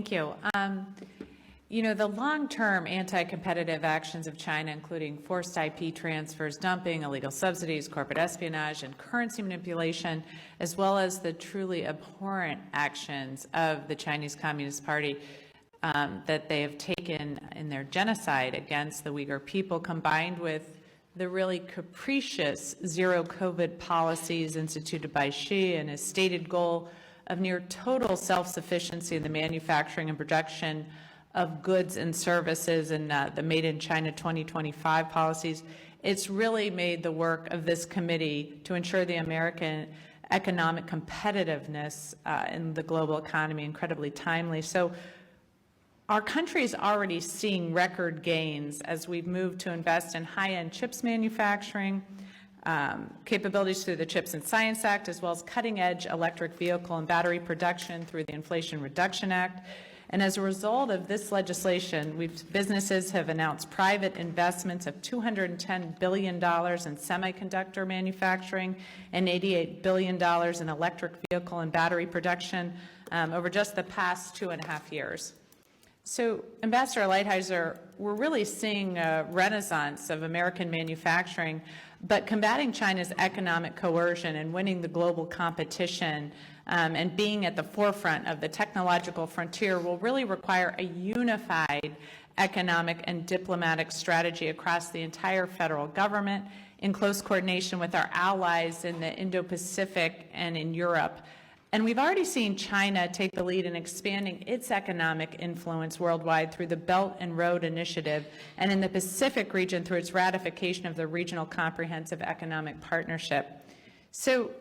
Thank you. The long-term anti-competitive actions of China, including forced IP transfers, dumping, illegal subsidies, corporate espionage, and currency manipulation, as well as the truly abhorrent actions of the Chinese Communist Party that they have taken in their genocide against the Uyghur people, combined with the really capricious zero-COVID policies instituted by Xi and his stated goal of near total self-sufficiency in the manufacturing and production of goods and services and the Made in China 2025 policies, it's really made the work of this committee to ensure the American economic competitiveness in the global economy incredibly timely. So our country is already seeing record gains as we've moved to invest in high-end chips manufacturing, capabilities through the Chips and Science Act, as well as cutting-edge electric vehicle and battery production through the Inflation Reduction Act. And as a result of this legislation, businesses have announced private investments of $210 billion in semiconductor manufacturing and $88 billion in electric vehicle and battery production over just the past 2.5 years. So, Ambassador Lighthizer, we're really seeing a renaissance of American manufacturing, but combating China's economic coercion and winning the global competition and being at the forefront of the technological frontier will really require a unified economic and diplomatic strategy across the entire federal government in close coordination with our allies in the Indo-Pacific and in Europe. And we've already seen China take the lead in expanding its economic influence worldwide through the Belt and Road Initiative, and in the Pacific region through its ratification of the Regional Comprehensive Economic Partnership. So,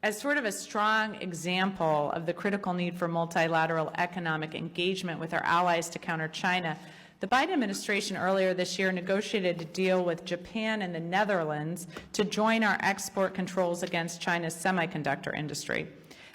as sort of a strong example of the critical need for multilateral economic engagement with our allies to counter China, the Biden administration earlier this year negotiated a deal with Japan and the Netherlands to join our export controls against China's semiconductor industry.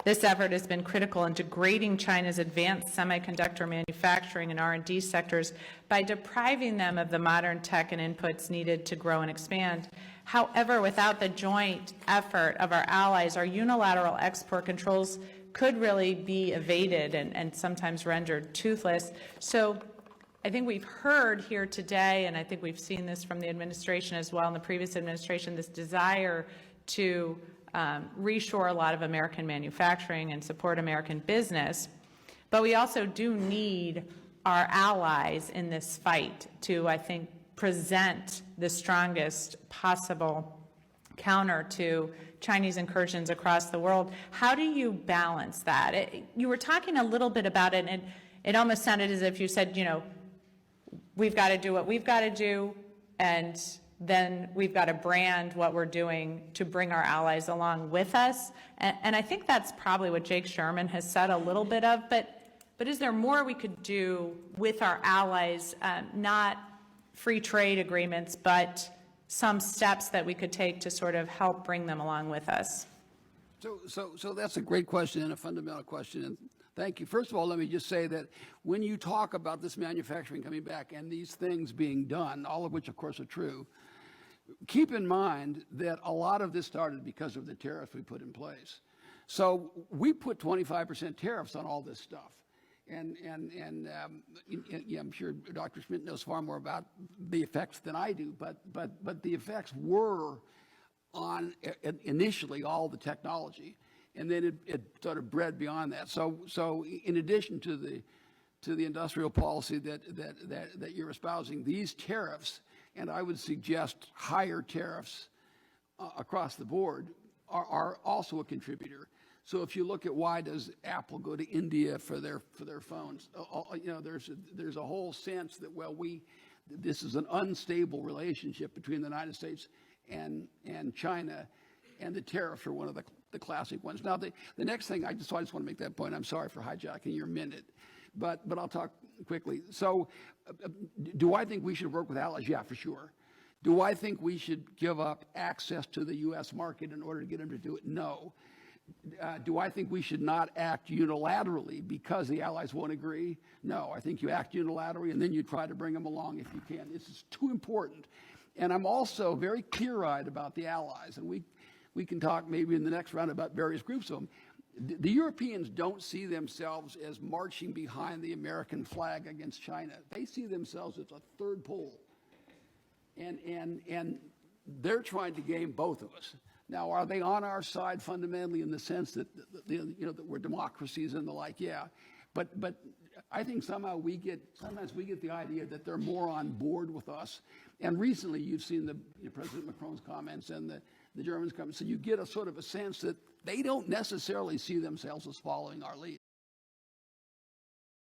This effort has been critical in degrading China's advanced semiconductor manufacturing and R&D sectors by depriving them of the modern tech and inputs needed to grow and expand. However, without the joint effort of our allies, our unilateral export controls could really be evaded and sometimes rendered toothless. So I think we've heard here today, and I think we've seen this from the administration as well in the previous administration, this desire to reshore a lot of American manufacturing and support American business. But we also do need our allies in this fight to, I think, present the strongest possible counter to Chinese incursions across the world. How do you balance that? You were talking a little bit about it, and it almost sounded as if you said, we've got to do what we've got to do, and then we've got to brand what we're doing to bring our allies along with us. And I think that's probably what Jake Sherman has said a little bit of, but is there more we could do with our allies, not free trade agreements, but some steps that we could take to sort of help bring them along with us? So that's a great question and a fundamental question. And thank you. First of all, let me just say that when you talk about this manufacturing coming back and these things being done, all of which of course are true, keep in mind that a lot of this started because of the tariffs we put in place. So we put 25% tariffs on all this stuff. And I'm sure Dr. Schmidt knows far more about the effects than I do, but the effects were on initially all the technology, and then it sort of bred beyond that. So in addition to the industrial policy that you're espousing, these tariffs, and I would suggest higher tariffs across the board, are also a contributor. So if you look at why does Apple go to India for their phones, there's a whole sense that this is an unstable relationship between the United States and China, and the tariffs are one of the classic ones. Now the next thing I just want to make that point. I'm sorry for hijacking your minute, but I'll talk quickly. So do I think we should work with allies? Yeah, for sure. Do I think we should give up access to the U.S. market in order to get them to do it? No. Do I think we should not act unilaterally because the allies won't agree? No, I think you act unilaterally and then you try to bring them along if you can. This is too important. And I'm also very clear-eyed about the allies, and we can talk maybe in the next round about various groups of them. The Europeans don't see themselves as marching behind the American flag against China. They see themselves as a third pole. And they're trying to game both of us. Now, are they on our side fundamentally in the sense that, that we're democracies and the like? Yeah. But I think sometimes we get the idea that they're more on board with us. And recently you've seen President Macron's comments and the Germans' comments. So you get a sort of a sense that they don't necessarily see themselves as following our lead.